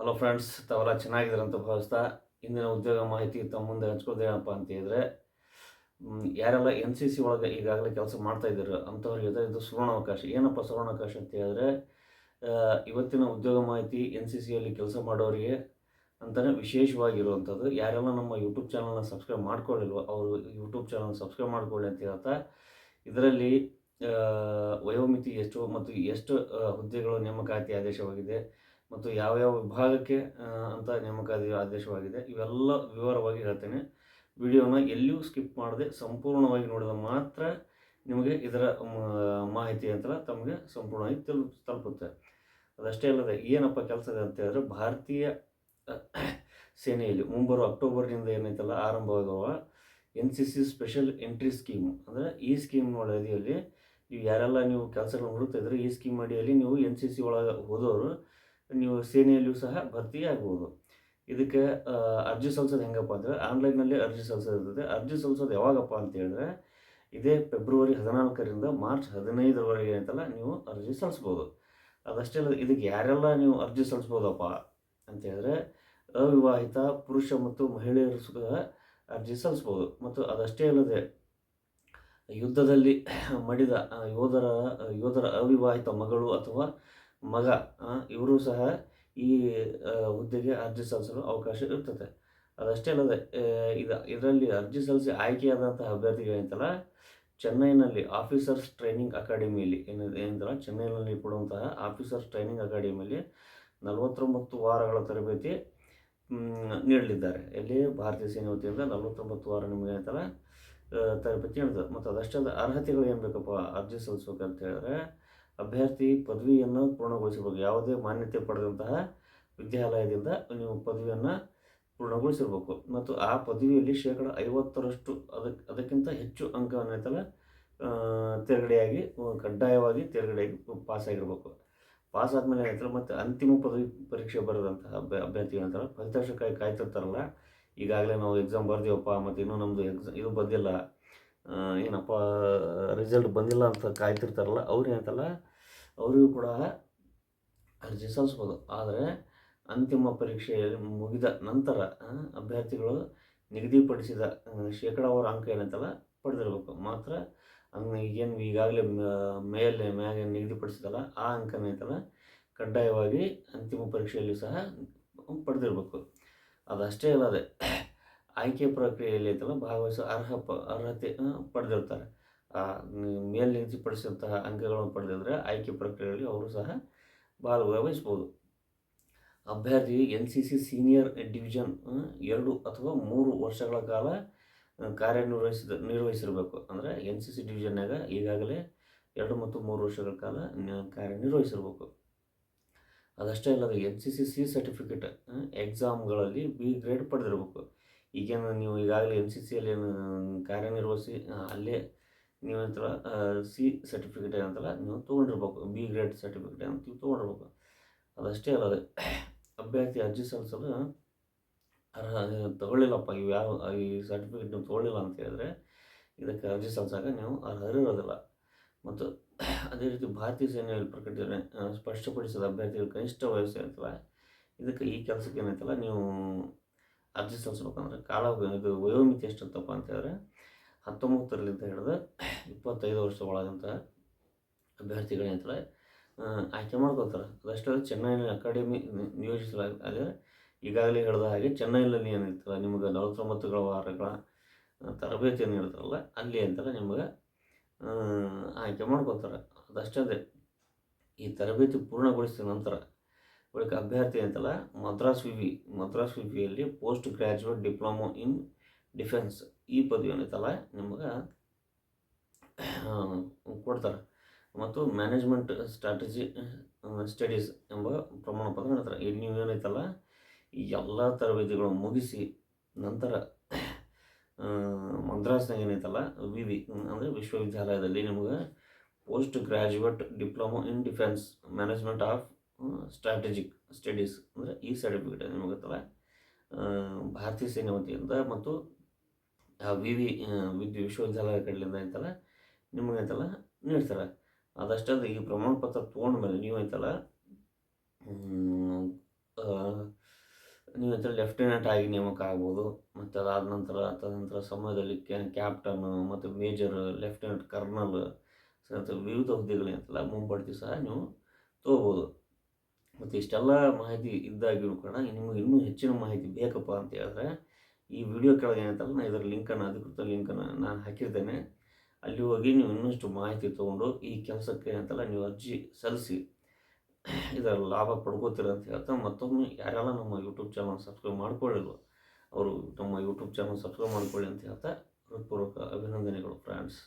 Hello friends, ತಾವೆಲ್ಲ ಚೆನ್ನಾಗಿದ್ದೀರಂತ ಭಾವಿಸ್ತಾ ಇಂದಿನ ಉದ್ಯೋಗ ಮಾಹಿತಿ ತಮ್ಮ ಮುಂದೆ ಹಂಚ್ಕೋದೇನಪ್ಪ ಅಂತ ಹೇಳಿದ್ರೆ, ಯಾರೆಲ್ಲ ಎನ್ ಸಿ ಸಿ ಒಳಗೆ ಈಗಾಗಲೇ ಕೆಲಸ ಮಾಡ್ತಾ ಇದ್ದೀರೋ ಅಂಥವ್ರಿಗೆ ಇದು ಸುವರ್ಣಾವಕಾಶ. ಏನಪ್ಪ ಸುವರ್ಣಾವಕಾಶ ಅಂತ ಹೇಳಿದ್ರೆ, ಇವತ್ತಿನ ಉದ್ಯೋಗ ಮಾಹಿತಿ ಎನ್ ಸಿ ಸಿಯಲ್ಲಿ ಕೆಲಸ ಮಾಡೋರಿಗೆ ಅಂತಲೇ ವಿಶೇಷವಾಗಿರುವಂಥದ್ದು. ಯಾರೆಲ್ಲ ನಮ್ಮ ಯೂಟ್ಯೂಬ್ ಚಾನಲ್ನ ಸಬ್ಸ್ಕ್ರೈಬ್ ಮಾಡ್ಕೊಳ್ಳಿಲ್ವೋ ಅವರು ಯೂಟ್ಯೂಬ್ ಚಾನಲ್ ಸಬ್ಸ್ಕ್ರೈಬ್ ಮಾಡ್ಕೊಳ್ಳಿ ಅಂತ ಹೇಳ್ತಾ, ಇದರಲ್ಲಿ ವಯೋಮಿತಿ ಎಷ್ಟು ಮತ್ತು ಎಷ್ಟು ಹುದ್ದೆಗಳು ನೇಮಕಾತಿ ಆದೇಶವಾಗಿದೆ ಮತ್ತು ಯಾವ ಯಾವ ವಿಭಾಗಕ್ಕೆ ಅಂತ ನೇಮಕಾತಿ ಆದೇಶವಾಗಿದೆ, ಇವೆಲ್ಲ ವಿವರವಾಗಿ ಹೇಳ್ತೇನೆ. ವಿಡಿಯೋನ ಎಲ್ಲಿಯೂ ಸ್ಕಿಪ್ ಮಾಡದೆ ಸಂಪೂರ್ಣವಾಗಿ ನೋಡಿದ ಮಾತ್ರ ನಿಮಗೆ ಇದರ ಮಾಹಿತಿ ಅಂತ ತಮಗೆ ಸಂಪೂರ್ಣವಾಗಿ ತಲುಪುತ್ತೆ. ಅದಷ್ಟೇ ಅಲ್ಲದೆ ಏನಪ್ಪ ಕೆಲಸ ಇದೆ ಅಂತ ಹೇಳಿದ್ರೆ, ಭಾರತೀಯ ಸೇನೆಯಲ್ಲಿ ಮುಂಬರುವ ಅಕ್ಟೋಬರ್ನಿಂದ ಏನೈತಲ್ಲ ಆರಂಭವಾಗುವ N C C special entry scheme, ಅಂದರೆ ಈ ಸ್ಕೀಮ್ ಅಡಿಯಲ್ಲಿ ನೀವು ಯಾರೆಲ್ಲ ನೀವು ಕೆಲಸಗಳನ್ನು ಹುಡುಕ್ತಾ ಇದ್ರೆ, ಈ ಸ್ಕೀಮ್ ಅಡಿಯಲ್ಲಿ ನೀವು ಎನ್ ಸಿ ಸಿ ಒಳಗೆ ಹೋದವರು ನೀವು ಸೇನೆಯಲ್ಲಿಯೂ ಸಹ ಭರ್ತಿ ಆಗ್ಬೋದು. ಇದಕ್ಕೆ ಅರ್ಜಿ ಸಲ್ಲಿಸೋದು ಹೆಂಗಪ್ಪ ಅಂದರೆ, ಆನ್ಲೈನಲ್ಲಿ ಅರ್ಜಿ ಸಲ್ಲಿಸೋದಿರ್ತದೆ. ಅರ್ಜಿ ಸಲ್ಲಿಸೋದು ಯಾವಾಗಪ್ಪ ಅಂತ ಹೇಳಿದ್ರೆ, ಇದೇ ಫೆಬ್ರವರಿ 14ರಿಂದ ಮಾರ್ಚ್ 15ರವರೆಗೆ ಅಂತಲ್ಲ ನೀವು ಅರ್ಜಿ ಸಲ್ಲಿಸ್ಬೋದು. ಅದಷ್ಟೇ ಅಲ್ಲ, ಇದಕ್ಕೆ ಯಾರೆಲ್ಲ ನೀವು ಅರ್ಜಿ ಸಲ್ಲಿಸ್ಬೋದಪ್ಪ ಅಂತ ಹೇಳಿದ್ರೆ, ಅವಿವಾಹಿತ ಪುರುಷ ಮತ್ತು ಮಹಿಳೆಯರು ಸಹ ಅರ್ಜಿ ಸಲ್ಲಿಸ್ಬೋದು. ಮತ್ತು ಅದಷ್ಟೇ ಅಲ್ಲದೆ, ಯುದ್ಧದಲ್ಲಿ ಮಡಿದ ಯೋಧರ ಅವಿವಾಹಿತ ಮಗಳು ಅಥವಾ ಮಗ ಇವರು ಸಹ ಈ ಹುದ್ದೆಗೆ ಅರ್ಜಿ ಸಲ್ಲಿಸಲು ಅವಕಾಶ ಇರ್ತದೆ. ಅದಷ್ಟೇ ಅಲ್ಲದೆ, ಇದರಲ್ಲಿ ಅರ್ಜಿ ಸಲ್ಲಿಸಿ ಆಯ್ಕೆಯಾದಂತಹ ಅಭ್ಯರ್ಥಿಗಳೇಂತಲ್ಲ, ಚೆನ್ನೈನಲ್ಲಿ ಆಫೀಸರ್ಸ್ ಟ್ರೈನಿಂಗ್ ಅಕಾಡೆಮಿಯಲ್ಲಿ ಏನಂತಲ್ಲ ಚೆನ್ನೈನಲ್ಲಿ ಕೊಡುವಂತಹ ಆಫೀಸರ್ಸ್ ಟ್ರೈನಿಂಗ್ ಅಕಾಡೆಮಿಯಲ್ಲಿ 49 ವಾರಗಳ ತರಬೇತಿ ನೀಡಲಿದ್ದಾರೆ. ಎಲ್ಲಿ ಭಾರತೀಯ ಸೇನೆ ವತಿಯಿಂದ 49 ವಾರ ನಿಮಗೆ ಅಂತಲ್ಲ ತರಬೇತಿ ನೀಡ್ತದೆ. ಮತ್ತು ಅದಷ್ಟೇ ಅಲ್ಲ, ಅರ್ಹತೆಗಳು ಏನು ಬೇಕಪ್ಪ ಅರ್ಜಿ ಸಲ್ಲಿಸ್ಬೇಕಂತ ಹೇಳಿದ್ರೆ, ಅಭ್ಯರ್ಥಿ ಪದವಿಯನ್ನು ಪೂರ್ಣಗೊಳಿಸಿರ್ಬೇಕು. ಯಾವುದೇ ಮಾನ್ಯತೆ ಪಡೆದಂತಹ ವಿದ್ಯಾಲಯದಿಂದ ನೀವು ಪದವಿಯನ್ನು ಪೂರ್ಣಗೊಳಿಸಿರ್ಬೇಕು ಮತ್ತು ಆ ಪದವಿಯಲ್ಲಿ 50% ಅದಕ್ಕಿಂತ ಹೆಚ್ಚು ಅಂಕವನ್ನೈತಲ್ಲ ತೇರ್ಗಡೆಯಾಗಿ ಕಡ್ಡಾಯವಾಗಿ ತೇರ್ಗಡೆಯಾಗಿ ಪಾಸಾಗಿರ್ಬೇಕು. ಪಾಸ್ ಆದಮೇಲೆ ಏನೈತಲ್ಲ, ಮತ್ತು ಅಂತಿಮ ಪದವಿ ಪರೀಕ್ಷೆ ಬರೆದಂತಹ ಅಭ್ಯರ್ಥಿಗಳಂತಾರೆ ಫಲಿತಾಂಶಕ್ಕಾಗಿ ಕಾಯ್ತಿರ್ತಾರಲ್ಲ. ಈಗಾಗಲೇ ನಾವು ಎಕ್ಸಾಮ್ ಬರ್ದೀವಪ್ಪ ಮತ್ತು ಇನ್ನೂ ನಮ್ಮದು ಇದು ಬಂದಿಲ್ಲ, ಏನಪ್ಪ ರಿಸಲ್ಟ್ ಬಂದಿಲ್ಲ ಅಂತ ಕಾಯ್ತಿರ್ತಾರಲ್ಲ, ಅವ್ರು ಏನಂತಲ್ಲ ಅವರಿಗೂ ಕೂಡ ಅರ್ಜಿ ಸಲ್ಲಿಸ್ಬೋದು. ಆದರೆ ಅಂತಿಮ ಪರೀಕ್ಷೆಯಲ್ಲಿ ಮುಗಿದ ನಂತರ ಅಭ್ಯರ್ಥಿಗಳು ನಿಗದಿಪಡಿಸಿದ ಶೇಕಡಾವಾರು ಅಂಕ ಏನಂತಲ್ಲ ಪಡೆದಿರಬೇಕು. ಮಾತ್ರ ಏನು ಈಗಾಗಲೇ ಮ್ಯಾಗೆ ನಿಗದಿಪಡಿಸಿದಲ್ಲ ಆ ಅಂಕನ ಐತಲ್ಲ ಕಡ್ಡಾಯವಾಗಿ ಅಂತಿಮ ಪರೀಕ್ಷೆಯಲ್ಲಿ ಸಹ ಪಡೆದಿರಬೇಕು. ಅದಷ್ಟೇ ಅಲ್ಲದೆ, ಆಯ್ಕೆ ಪ್ರಕ್ರಿಯೆಯಲ್ಲಿ ಐತಲ್ಲ ಭಾಗವಹಿಸೋ ಅರ್ಹತೆ ಪಡೆದಿರ್ತಾರೆ. ನಿಗದಿಪಡಿಸಿದಂತಹ ಅಂಕಗಳನ್ನು ಪಡೆದಿದ್ದರೆ ಆಯ್ಕೆ ಪ್ರಕ್ರಿಯೆಯಲ್ಲಿ ಅವರು ಸಹ ಭಾಗವಹಿಸ್ಬೋದು. ಅಭ್ಯರ್ಥಿ N C C senior division 2 ಅಥವಾ 3 ವರ್ಷಗಳ ಕಾಲ ನಿರ್ವಹಿಸಿರಬೇಕು. ಅಂದರೆ ಎನ್ ಸಿ ಸಿ ಡಿವಿಷನ್ನಾಗ ಈಗಾಗಲೇ 2 ಮತ್ತು 3 ವರ್ಷಗಳ ಕಾಲ ಕಾರ್ಯನಿರ್ವಹಿಸಿರ್ಬೇಕು. ಅದಷ್ಟೇ ಅಲ್ಲದೆ, ಎನ್ ಸಿ ಸಿ ಸರ್ಟಿಫಿಕೇಟ್ ಎಕ್ಸಾಮ್ಗಳಲ್ಲಿ ಬಿ ಗ್ರೇಡ್ ಪಡೆದಿರಬೇಕು. ಈಗೇನು ನೀವು ಈಗಾಗಲೇ ಎನ್ ಸಿ ಸಿಯಲ್ಲಿ ಕಾರ್ಯನಿರ್ವಹಿಸಿ ಅಲ್ಲೇ ನೀವಂತರ ಸಿ ಸರ್ಟಿಫಿಕೇಟ್ ಏನಂತಲ್ಲ ನೀವು ತೊಗೊಂಡಿರ್ಬೇಕು, ಬಿ ಗ್ರೇಡ್ ಸರ್ಟಿಫಿಕೇಟ್ ಅಂತ ನೀವು ತೊಗೊಂಡಿರ್ಬೇಕು. ಅದಷ್ಟೇ ಅಲ್ಲದೆ, ಅಭ್ಯರ್ಥಿ ಅರ್ಜಿ ಸಲ್ಲಿಸಲು ತಗೊಳ್ಳಿಲ್ಲಪ್ಪ, ಈ ಸರ್ಟಿಫಿಕೇಟ್ ನೀವು ತೊಗೊಳ್ಳಿಲ್ಲ ಅಂತ ಹೇಳಿದ್ರೆ ಇದಕ್ಕೆ ಅರ್ಜಿ ಸಲ್ಲಿಸಾಗ ನೀವು ಅರ್ಹರಿರೋದಿಲ್ಲ. ಮತ್ತು ಅದೇ ರೀತಿ ಭಾರತೀಯ ಸೇನೆಯಲ್ಲಿ ಸ್ಪಷ್ಟಪಡಿಸಿದ ಅಭ್ಯರ್ಥಿಗಳ ಕನಿಷ್ಠ ವಯಸ್ಸು ಇರ್ತಲ್ಲ, ಇದಕ್ಕೆ ಈ ಕೆಲಸಕ್ಕೆ ಏನೈತಲ್ಲ ನೀವು ಅರ್ಜಿ ಸಲ್ಲಿಸ್ಬೇಕಂದ್ರೆ ಇದು ವಯೋಮಿತಿ ಎಷ್ಟಿರ್ತಪ್ಪ ಅಂತ ಹೇಳಿದ್ರೆ 19ರಿಂದ ಹಿಡಿದು 25 ವರ್ಷ ಒಳಗಂತಹ ಅಭ್ಯರ್ಥಿಗಳೇನಂತಲ್ಲ ಆಯ್ಕೆ ಮಾಡ್ಕೊತಾರೆ. ಅದಷ್ಟೇ ಚೆನ್ನೈನಲ್ಲಿ ಅಕಾಡೆಮಿ ನಿಯೋಜಿಸಲಾಗಿದೆ. ಈಗಾಗಲೇ ಹೇಳಿದ ಹಾಗೆ ಚೆನ್ನೈನಲ್ಲಿ ಏನಿರ್ತಲ್ಲ ನಿಮಗೆ 49 ವಾರಗಳ ತರಬೇತಿಯನ್ನು ನೀಡ್ತಾರಲ್ಲ, ಅಲ್ಲಿ ಅಂತಲ್ಲ ನಿಮಗೆ ಆಯ್ಕೆ ಮಾಡ್ಕೊತಾರೆ. ಅದಷ್ಟೇ ಅದೇ, ಈ ತರಬೇತಿ ಪೂರ್ಣಗೊಳಿಸಿದ ನಂತರ ಬಳಿಕ ಅಭ್ಯರ್ಥಿ ಅಂತಲ್ಲ ಮದ್ರಾಸ್ ವಿವಿಯಲ್ಲಿ post graduate diploma in defence ಈ ಪದವಿ ಏನೈತಲ್ಲ ನಿಮಗೆ ಕೊಡ್ತಾರೆ. ಮತ್ತು ಮ್ಯಾನೇಜ್ಮೆಂಟ್ ಸ್ಟ್ರಾಟಜಿ ಸ್ಟಡೀಸ್ ಎಂಬ ಪ್ರಮಾಣ ಪತ್ರ ನೀಡ್ತಾರೆ. ಈಗ ನೀವೇನೈತಲ್ಲ ಈ ಎಲ್ಲ ತರಬೇತಿಗಳು ಮುಗಿಸಿ ನಂತರ ಮದ್ರಾಸ್ನಾಗ ಏನೈತಲ್ಲ ಅಂದರೆ ವಿಶ್ವವಿದ್ಯಾಲಯದಲ್ಲಿ ನಿಮಗೆ post graduate diploma in defence management of strategic studies ಅಂದರೆ ಈ ಸರ್ಟಿಫಿಕೇಟ್ ನಿಮಗತ್ತಲ್ಲ ಭಾರತೀಯ ಸೇನೆ ವತಿಯಿಂದ ಮತ್ತು ವಿಶ್ವವಿದ್ಯಾಲಯ ಕಡೆಯಿಂದ ಐತಲ್ಲ ನಿಮಗೆ ಐತಲ್ಲ ನೀಡ್ತಾರೆ. ಅದಷ್ಟೇ ಈ ಪ್ರಮಾಣ ಪತ್ರ ತೊಗೊಂಡ್ಮೇಲೆ ನೀವು ಐತಲ್ಲ ನೀವು ಅಂತೇಳಿ ಲೆಫ್ಟಿನೆಂಟ್ ಆಗಿ ನೇಮಕ ಆಗ್ಬೋದು. ಮತ್ತು ಅದಾದ ನಂತರ ತದನಂತರ ಸಮಯದಲ್ಲಿ ಕ್ಯಾಪ್ಟನ್ ಮತ್ತು ಮೇಜರ್, ಲೆಫ್ಟಿನೆಂಟ್ ಕರ್ನಲ್ ಮತ್ತು ವಿವಿಧ ಹುದ್ದೆಗಳೇನಂತಲ್ಲ ಮುಂಬಡ್ತಿ ಸಹ ನೀವು ತೊಗೋಬೋದು. ಮತ್ತು ಇಷ್ಟೆಲ್ಲ ಮಾಹಿತಿ ಇದ್ದಾಗಿಯೂ ಕೂಡ ನಿಮಗೆ ಇನ್ನೂ ಹೆಚ್ಚಿನ ಮಾಹಿತಿ ಬೇಕಪ್ಪ ಅಂತ ಹೇಳಿದ್ರೆ ಈ ವಿಡಿಯೋ ಕೆಳಗೆ ಏನಂತಲ್ಲ ನಾನು ಇದರ ಲಿಂಕನ್ನು, ಅಧಿಕೃತ ಲಿಂಕನ್ನು ನಾನು ಹಾಕಿರ್ತೇನೆ. ಅಲ್ಲಿ ಹೋಗಿ ನೀವು ಇನ್ನಷ್ಟು ಮಾಹಿತಿ ತೊಗೊಂಡು ಈ ಕೆಲಸಕ್ಕೆ ಏನಂತಲ್ಲ ನೀವು ಅರ್ಜಿ ಸಲ್ಲಿಸಿ ಇದರ ಲಾಭ ಪಡ್ಕೋತೀರ ಅಂತ ಹೇಳ್ತಾ, ಮತ್ತೊಮ್ಮೆ ಯಾರೆಲ್ಲ ನಮ್ಮ ಯೂಟ್ಯೂಬ್ ಚಾನಲ್ ಸಬ್ಸ್ಕ್ರೈಬ್ ಮಾಡ್ಕೊಳ್ಳಿಲ್ವೋ ಅವರು ನಮ್ಮ ಯೂಟ್ಯೂಬ್ ಚಾನಲ್ ಸಬ್ಸ್ಕ್ರೈಬ್ ಮಾಡ್ಕೊಳ್ಳಿ ಅಂತ ಹೇಳ್ತಾ ಹೃತ್ಪೂರ್ವಕ ಅಭಿನಂದನೆಗಳು ಫ್ರೆಂಡ್ಸ್.